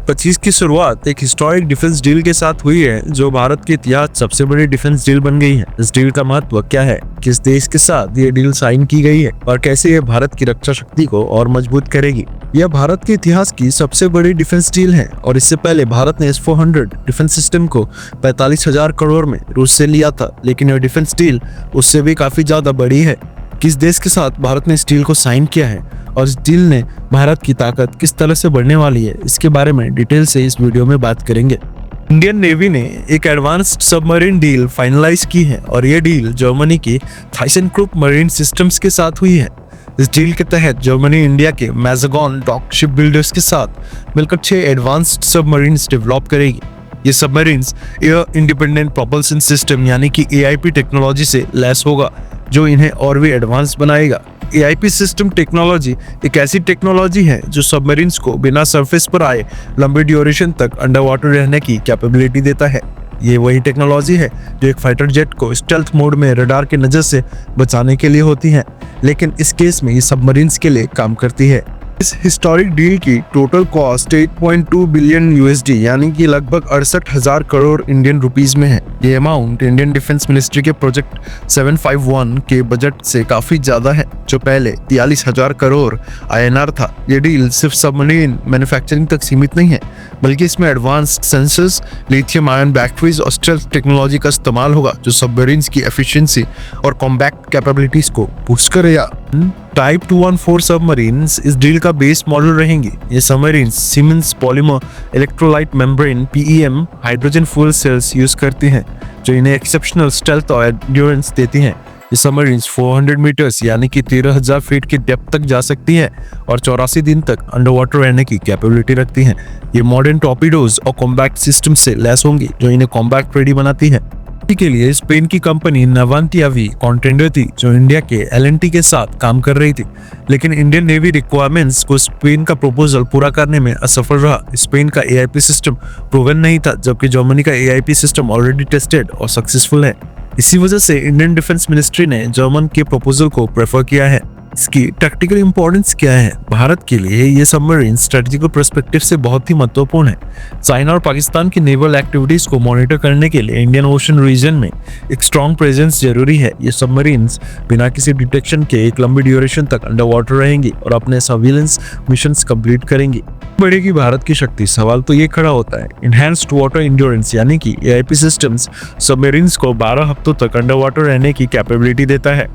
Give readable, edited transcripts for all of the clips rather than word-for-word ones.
2025 की शुरुआत एक हिस्टोरिक डिफेंस डील के साथ हुई है जो भारत के इतिहास सबसे बड़ी डिफेंस डील बन गई है। इस डील का महत्व क्या है, किस देश के साथ ये डील साइन की गई है और कैसे ये भारत की रक्षा शक्ति को और मजबूत करेगी। यह भारत के इतिहास की सबसे बड़ी डिफेंस डील है और इससे पहले भारत ने S-400 डिफेंस सिस्टम को 45,000 करोड़ में रूस से लिया था, लेकिन यह डिफेंस डील उससे भी काफी ज्यादा बड़ी है। किस देश के साथ भारत ने इस डील को साइन किया है और इस डील ने भारत की ताकत किस तरह से बढ़ने वाली है, इसके बारे में डिटेल से इस वीडियो में बात करेंगे। इंडियन नेवी ने एक एडवांस्ड सबमरीन डील फाइनलाइज की है और यह डील जर्मनी की थाइसेनक्रूप मरीन सिस्टम्स के साथ हुई है। इस डील के तहत जर्मनी इंडिया के मैज़गान डॉक शिप बिल्डर्स के साथ मिलकर 6 एडवांस्ड सबमरीन्स डेवलप करेगी। ये submarines air independent propulsion system यानी कि AIP टेक्नोलॉजी से लैस होगा जो इन्हें और भी एडवांस बनाएगा। AIP सिस्टम टेक्नोलॉजी एक ऐसी टेक्नोलॉजी है जो सबमरीन्स को बिना सरफेस पर आए लंबे ड्यूरेशन तक अंडर वाटर रहने की कैपेबिलिटी देता है। ये वही टेक्नोलॉजी है जो एक फाइटर जेट को स्टेल्थ मोड में रडार की नजर से बचाने के लिए होती है, लेकिन इस केस में ये सबमरीन्स के लिए काम करती है। इस हिस्टोरिक डील की टोटल कॉस्ट 8.2 बिलियन USD यानी कि लगभग 68,000 करोड़ इंडियन रुपीस में है। ये अमाउंट इंडियन डिफेंस मिनिस्ट्री के प्रोजेक्ट 751 के बजट से काफी ज्यादा है जो पहले 43,000 करोड़ INR था। ये डील सिर्फ सबमरीन मैन्युफैक्चरिंग तक सीमित नहीं है, बल्कि इसमें advanced sensors, lithium ion batteries और स्टेल्थ टेक्नोलॉजी का इस्तेमाल होगा जो सबमरीन्स की एफिशिएंसी और कॉम्बैट कैपेबिलिटीज को बूस्ट करेगा। टाइप 214 सबमरीन्स इस डील का बेस मॉडल रहेंगी। ये submarines siemens polymer electrolyte membrane PEM hydrogen fuel cells use करती हैं जो इन्हें एक्सेप्शनल स्टेल्थ और एंड्योरेंस देती हैं। ये सबमरीन्स 400 मीटर्स यानी कि 13,000 फीट की डेप्थ तक जा सकती हैं और 84 दिन तक अंडर वाटर रहने की कैपेबिलिटी रखती हैं। ये मॉडर्न टॉर्पीडोज और कॉम्बैट सिस्टम से लैस होंगी जो इन्हें कॉम्बैट रेडी बनाती है। के लिए स्पेन की कंपनी नवांतियावी कॉन्टेंडर थी जो इंडिया के L&T के साथ काम कर रही थी, लेकिन इंडियन नेवी रिक्वायरमेंट्स को स्पेन का प्रपोजल पूरा करने में असफल रहा। स्पेन का AIP सिस्टम प्रूवन नहीं था, जबकि जर्मनी का AIP सिस्टम ऑलरेडी टेस्टेड और सक्सेसफुल है। इसी वजह से इंडियन डिफेंस मिनिस्ट्री ने जर्मन के प्रपोजल को प्रेफर किया है। इसकी टैक्टिकल इंपॉर्टेंस क्या है? भारत के लिए ये सबमरीन स्ट्रेटेजिकल पर्सपेक्टिव से बहुत ही महत्वपूर्ण है। चाइना और पाकिस्तान की नेवल एक्टिविटीज को मॉनिटर करने के लिए इंडियन ओशन रीजन में एक स्ट्रॉन्ग प्रेजेंस जरूरी है। ये सबमरीन्स बिना किसी डिटेक्शन के एक लंबी ड्यूरेशन तक अंडर वाटर रहेंगी और अपने सर्विलेंस मिशंस कंप्लीट करेंगी। बढ़ेगी भारत की शक्ति। सवाल तो ये खड़ा होता है, इनहैंस्ड वाटर इंड्योरेंस यानी कि AIP सिस्टम्स सबमरीन्स को 12 हफ्तों तक अंडर वाटर रहने की कैपेबिलिटी देता है।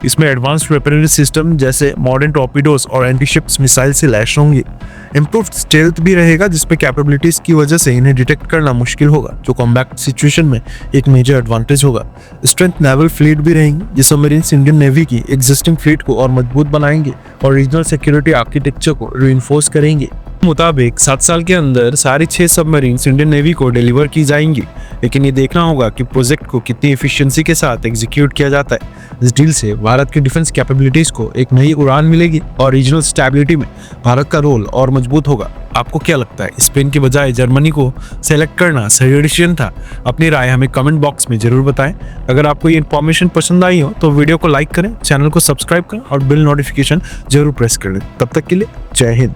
इसमें एडवांस्ड वेपनरी सिस्टम जैसे मॉडर्न टॉर्पीडोज और एंटीशिप्स मिसाइल से लैस होंगी। इम्प्रूव्ड स्टेल्थ भी रहेगा जिसपे कैपेबिलिटीज की वजह से इन्हें डिटेक्ट करना मुश्किल होगा जो कॉम्बैट सिचुएशन में एक मेजर एडवांटेज होगा। स्ट्रेंथ नेवल फ्लीट भी रहेंगी। ये सबमरीन्स इंडियन नेवी की एग्जिस्टिंग फ्लीट को और मजबूत बनाएंगे और रीजनल सिक्योरिटी आर्किटेक्चर को रीइंफोर्स करेंगे। मुताबिक 7 साल के अंदर सारी 6 सबमरीन्स इंडियन नेवी को डिलीवर की जाएंगी, लेकिन ये देखना होगा कि प्रोजेक्ट को कितनी एफिशिएंसी के साथ एग्जीक्यूट किया जाता है। इस डील से भारत की डिफेंस कैपेबिलिटीज को एक नई उड़ान मिलेगी और रीजनल स्टेबिलिटी में भारत का रोल और मजबूत होगा। आपको क्या लगता है, स्पेन के बजाय जर्मनी को सेलेक्ट करना सही डिसीजन था? अपनी राय हमें कमेंट बॉक्स में जरूर बताएं। अगर आपको ये इन्फॉर्मेशन पसंद आई हो तो वीडियो को लाइक करें, चैनल को सब्सक्राइब करें और बिल नोटिफिकेशन जरूर प्रेस कर लें। तब तक के लिए जय हिंद।